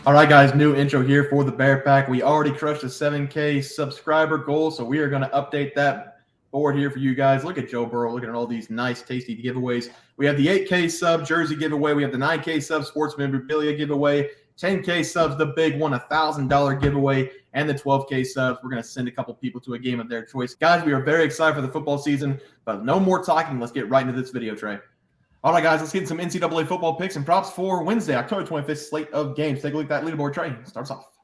All right, guys, new intro here for the Bear Pack. We already crushed the 7K subscriber goal, so we are going to update that board here for you guys. Look at Joe Burrow, looking at all these nice, tasty giveaways. We have the 8K sub jersey giveaway. We have the 9K sub sports memorabilia giveaway, 10K subs, the big one, $1,000 giveaway, and the 12K subs. We're going to send a couple people to a game of their choice. Guys, we are very excited for the football season, but no more talking. Let's get right into this video, Trey. All right, guys, let's get some NCAA football picks and props for Wednesday, October 25th slate of games. Take a look at that leaderboard. Trey starts off.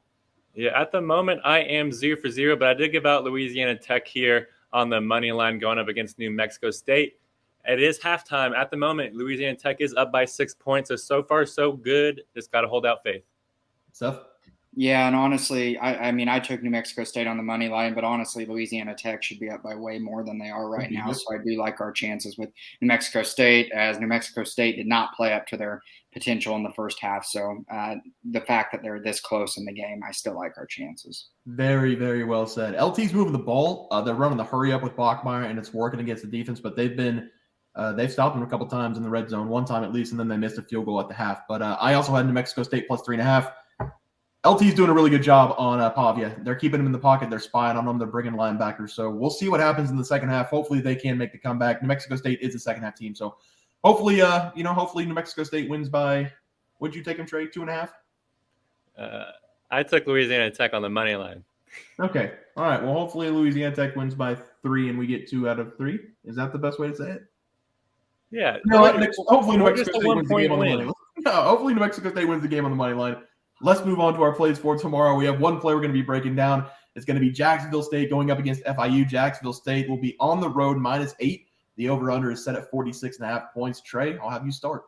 Yeah, at the moment, I am 0 for 0, but I did give out Louisiana Tech here on the money line going up against New Mexico State. It is halftime. At the moment, Louisiana Tech is up by 6 points. So far, so good. Just got to hold out faith. Seth? Yeah, and honestly, I took New Mexico State on the money line, but honestly, Louisiana Tech should be up by way more than they are right now. So I do like our chances with New Mexico State, as New Mexico State did not play up to their potential in the first half. So the fact that they're this close in the game, I still like our chances. Very, very well said. LT's moving the ball. They're running the hurry up with Bachmeyer, and it's working against the defense, but they've stopped them a couple times in the red zone, one time at least, and then they missed a field goal at the half. But I also had New Mexico State plus 3.5. LT's doing a really good job on Pavia. They're keeping him in the pocket. They're spying on him. They're bringing linebackers. So we'll see what happens in the second half. Hopefully they can make the comeback. New Mexico State is a second half team. So hopefully, hopefully New Mexico State wins by, what'd you take them, Trey? 2.5? I took Louisiana Tech on the money line. Okay. All right. Well, hopefully Louisiana Tech wins by 3 and we get 2 out of 3. Is that the best way to say it? Yeah. No, hopefully New Mexico State wins the game on the money line. No, hopefully New Mexico State wins the game on the money line. Let's move on to our plays for tomorrow. We have one play we're going to be breaking down. It's going to be Jacksonville State going up against FIU. Jacksonville State will be on the road -8. The over-under is set at 46.5 points. Trey, I'll have you start.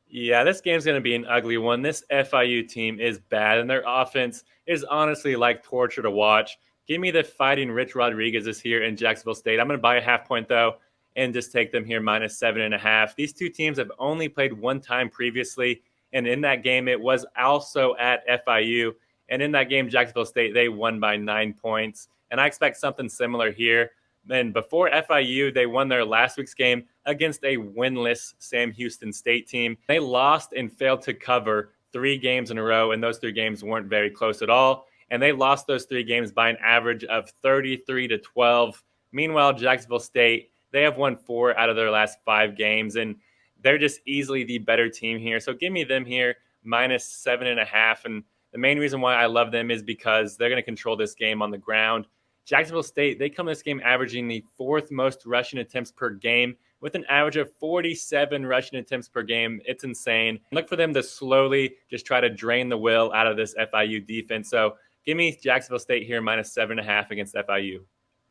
Yeah, this game's going to be an ugly one. This FIU team is bad, and their offense is honestly like torture to watch. Give me the fighting Rich Rodriguez this here in Jacksonville State. I'm going to buy a half point, though, and just take them here -7.5. These two teams have only played one time previously. And in that game, it was also at FIU. And in that game, Jacksonville State, they won by 9 points. And I expect something similar here. And before FIU, they won their last week's game against a winless Sam Houston State team. They lost and failed to cover 3 games in a row, and those 3 games weren't very close at all. And they lost those 3 games by an average of 33-12. Meanwhile, Jacksonville State, they have won 4 out of their last 5 games. And they're just easily the better team here. So give me them here -7.5. And the main reason why I love them is because they're going to control this game on the ground. Jacksonville State, they come to this game averaging the 4th most rushing attempts per game with an average of 47 rushing attempts per game. It's insane. Look for them to slowly just try to drain the will out of this FIU defense. So give me Jacksonville State here -7.5 against FIU.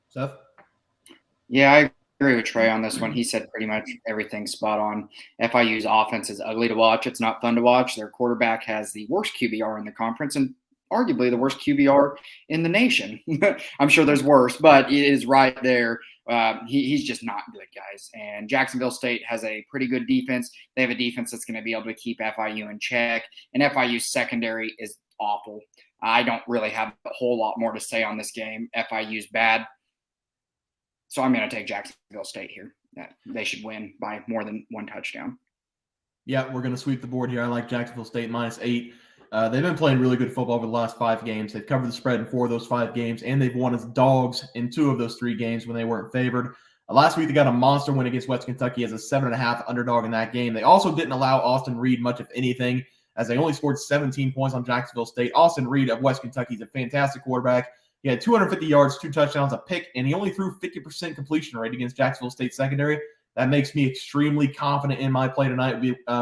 Seth? Yeah, I agree with Trey on this one. He said pretty much everything spot on. FIU's offense is ugly to watch. It's not fun to watch. Their quarterback has the worst QBR in the conference and arguably the worst QBR in the nation. I'm sure there's worse, but it is right there. He's just not good, guys. And Jacksonville State has a pretty good defense. They have a defense that's going to be able to keep FIU in check. And FIU's secondary is awful. I don't really have a whole lot more to say on this game. FIU's bad. So I'm going to take Jacksonville State here. They should win by more than 1 touchdown. Yeah, we're going to sweep the board here. I like Jacksonville State -8. They've been playing really good football over the last 5 games. They've covered the spread in 4 of those 5 games, and they've won as dogs in 2 of those 3 games when they weren't favored. Last week, they got a monster win against West Kentucky as a 7.5 underdog in that game. They also didn't allow Austin Reed much of anything, as they only scored 17 points on Jacksonville State. Austin Reed of West Kentucky is a fantastic quarterback. He had 250 yards, 2 touchdowns, a pick, and he only threw 50% completion rate against Jacksonville State secondary. That makes me extremely confident in my play tonight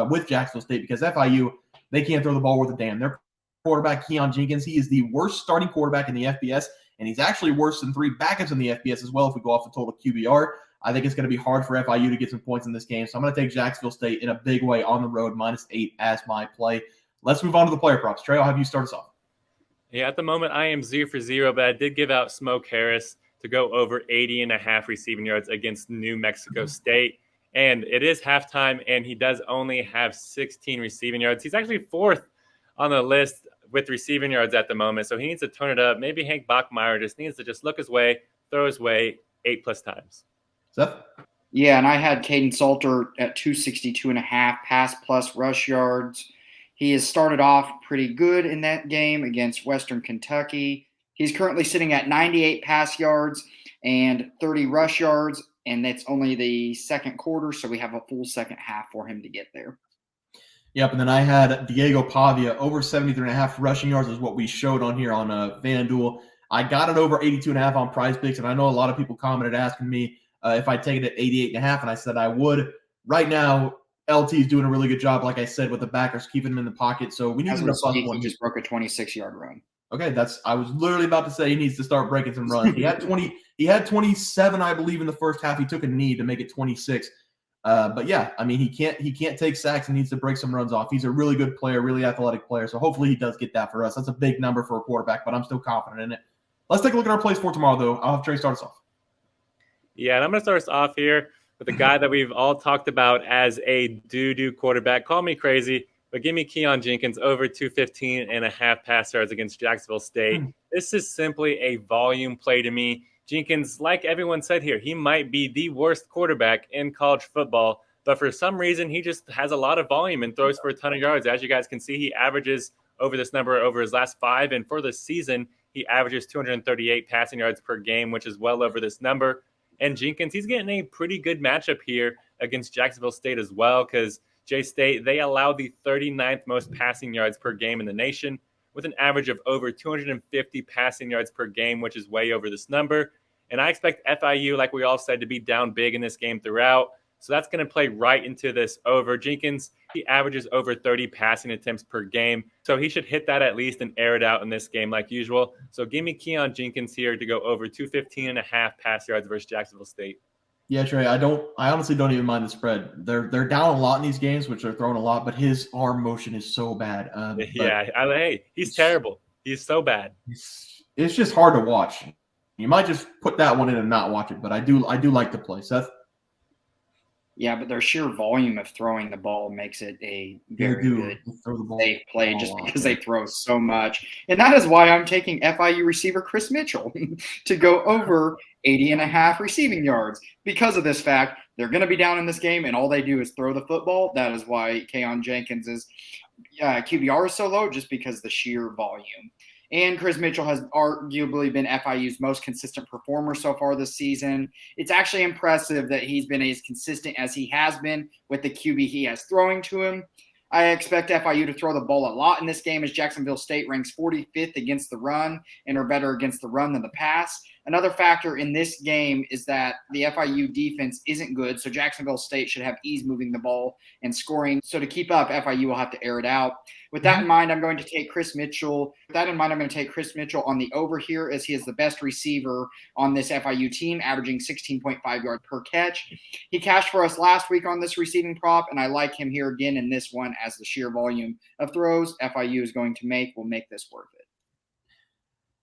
with Jacksonville State because FIU, they can't throw the ball worth a damn. Their quarterback, Keyone Jenkins, he is the worst starting quarterback in the FBS, and he's actually worse than 3 backups in the FBS as well if we go off the total QBR. I think it's going to be hard for FIU to get some points in this game, so I'm going to take Jacksonville State in a big way on the road, -8 as my play. Let's move on to the player props. Trey, I'll have you start us off. Yeah, at the moment, I am 0 for 0, but I did give out Smoke Harris to go over 80.5 receiving yards against New Mexico State. And it is halftime, and he does only have 16 receiving yards. He's actually 4th on the list with receiving yards at the moment, so he needs to turn it up. Maybe Hank Bachmeyer just needs to just look his way, throw his way 8+ times. Seth? Yeah, and I had Caden Salter at 262.5 pass plus rush yards. He has started off pretty good in that game against Western Kentucky. He's currently sitting at 98 pass yards and 30 rush yards, and that's only the second quarter, so we have a full second half for him to get there. Yep, and then I had Diego Pavia over 73.5 rushing yards is what we showed on here on FanDuel. I got it over 82.5 on PrizePicks, and I know a lot of people commented asking me if I'd take it at 88.5, and I said I would. Right now, LT is doing a really good job, like I said, with the backers, keeping him in the pocket, so we need to plus one. He just broke a 26-yard run. Okay, I was literally about to say he needs to start breaking some runs. He had 27, I believe, in the first half. He took a knee to make it 26. But yeah, I mean, he can't take sacks and needs to break some runs off. He's a really good player, really athletic player. So hopefully he does get that for us. That's a big number for a quarterback, but I'm still confident in it. Let's take a look at our plays for tomorrow, though. I'll have Trey start us off. Yeah, and I'm going to start us off here with a guy that we've all talked about as a doo-doo quarterback. Call me crazy, but give me Keyone Jenkins over 215.5 pass yards against Jacksonville State. This is simply a volume play to me. Jenkins, like everyone said here, he might be the worst quarterback in college football, but for some reason, he just has a lot of volume and throws for a ton of yards. As you guys can see, he averages over this number over his last 5, and for the season, he averages 238 passing yards per game, which is well over this number. And Jenkins, he's getting a pretty good matchup here against Jacksonville State as well, because J-State, they allow the 39th most passing yards per game in the nation, with an average of over 250 passing yards per game, which is way over this number. And I expect FIU, like we all said, to be down big in this game throughout. So that's going to play right into this over. Jenkins, he averages over 30 passing attempts per game. So he should hit that at least and air it out in this game like usual. So give me Keyone Jenkins here to go over 215.5 pass yards versus Jacksonville State. Yeah, Trey, I honestly don't even mind the spread. They're down a lot in these games, which they're throwing a lot, but his arm motion is so bad. Hey, he's terrible. He's so bad. It's just hard to watch. You might just put that one in and not watch it, but I do like the play. Seth? Yeah, but their sheer volume of throwing the ball makes it a very good safe play just because they throw so much. And that is why I'm taking FIU receiver Kris Mitchell to go over 80.5 receiving yards. Because of this fact, they're going to be down in this game, and all they do is throw the football. That is why Keyone Jenkins' QBR is so low, just because the sheer volume. And Kris Mitchell has arguably been FIU's most consistent performer so far this season. It's actually impressive that he's been as consistent as he has been with the QB he has throwing to him. I expect FIU to throw the ball a lot in this game, as Jacksonville State ranks 45th against the run and are better against the run than the pass. Another factor in this game is that the FIU defense isn't good, so Jacksonville State should have ease moving the ball and scoring. So to keep up, FIU will have to air it out. With that in mind, I'm going to take Kris Mitchell. With that in mind, I'm going to take Kris Mitchell on the over here, as he is the best receiver on this FIU team, averaging 16.5 yards per catch. He cashed for us last week on this receiving prop, and I like him here again in this one, as the sheer volume of throws FIU is going to make will make this worth it.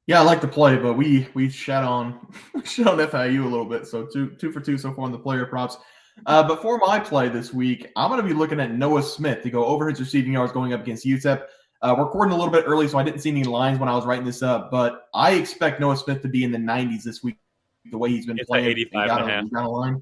Yeah, I like the play, but we shat on FIU a little bit. So two for two so far on the player props. But for my play this week, I'm going to be looking at Noah Smith to go over his receiving yards going up against UTEP. We're recording a little bit early, so I didn't see any lines when I was writing this up. But I expect Noah Smith to be in the 90s this week, the way he's been playing. 85.5. Got a line.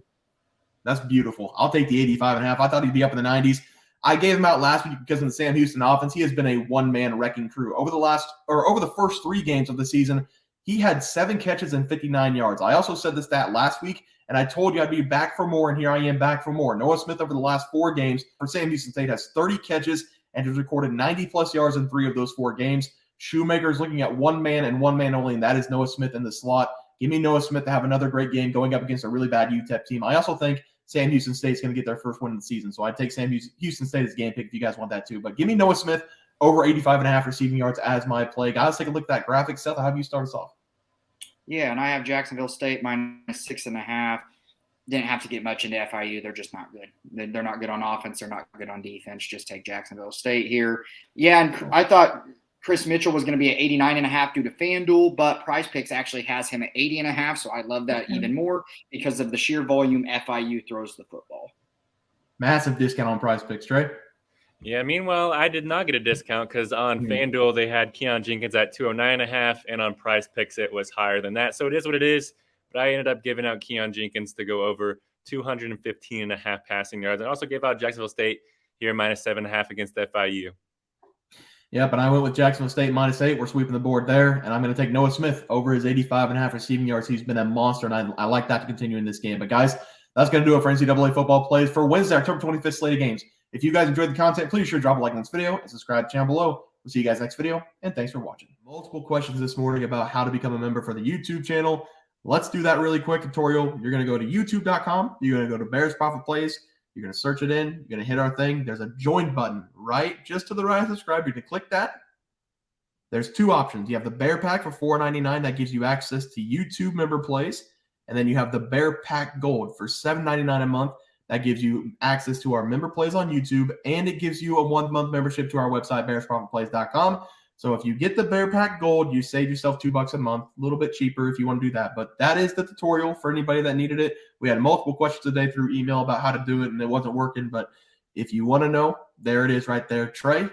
That's beautiful. I'll take the 85.5. I thought he'd be up in the 90s. I gave him out last week because of the Sam Houston offense. He has been a one-man wrecking crew. Over the first 3 games of the season, he had 7 catches and 59 yards. I also said this stat last week, and I told you I'd be back for more, and here I am back for more. Noah Smith over the last 4 games for Sam Houston State has 30 catches and has recorded 90-plus yards in 3 of those 4 games. Shoemaker is looking at one man and one man only, and that is Noah Smith in the slot. Give me Noah Smith to have another great game going up against a really bad UTEP team. I also think Sam Houston State's going to get their first win of the season. So I'd take Sam Houston State as game pick if you guys want that too. But give me Noah Smith over 85.5 receiving yards as my play. Guys, take a look at that graphic. Seth, how have you start us off? Yeah, and I have Jacksonville State minus 6.5. Didn't have to get much into FIU. They're just not good. They're not good on offense. They're not good on defense. Just take Jacksonville State here. Yeah, and I thought Kris Mitchell was going to be at 89.5 due to FanDuel, but PrizePicks actually has him at 80.5, so I love that even more because of the sheer volume FIU throws the football. Massive discount on PrizePicks, Trey. Yeah, meanwhile, I did not get a discount because on FanDuel they had Keyone Jenkins at 209.5, and on PrizePicks it was higher than that. So it is what it is, but I ended up giving out Keyone Jenkins to go over 215.5 passing yards. I also gave out Jacksonville State here minus 7.5 against FIU. Yep, and I went with Jacksonville State -8. We're sweeping the board there, and I'm going to take Noah Smith over his 85.5 receiving yards. He's been a monster, and I like that to continue in this game. But, guys, that's going to do it for NCAA football plays for Wednesday, October 25th slate of games. If you guys enjoyed the content, please sure drop a like on this video and subscribe to the channel below. We'll see you guys next video, and thanks for watching. Multiple questions this morning about how to become a member for the YouTube channel. Let's do that really quick tutorial. You're going to go to youtube.com. You're going to go to Bears Profit Plays. You're going to search it in. You're going to hit our thing. There's a join button right just to the right of subscribe. You're going to click that. There's two options. You have the Bear Pack for $4.99. That gives you access to YouTube member plays. And then you have the Bear Pack Gold for $7.99 a month. That gives you access to our member plays on YouTube. And it gives you a 1-month membership to our website, bearsprofitplays.com. So if you get the Bear Pack Gold, you save yourself $2 a month, a little bit cheaper if you want to do that. But that is the tutorial for anybody that needed it. We had multiple questions today through email about how to do it, and it wasn't working. But if you want to know, there it is right there. Trey,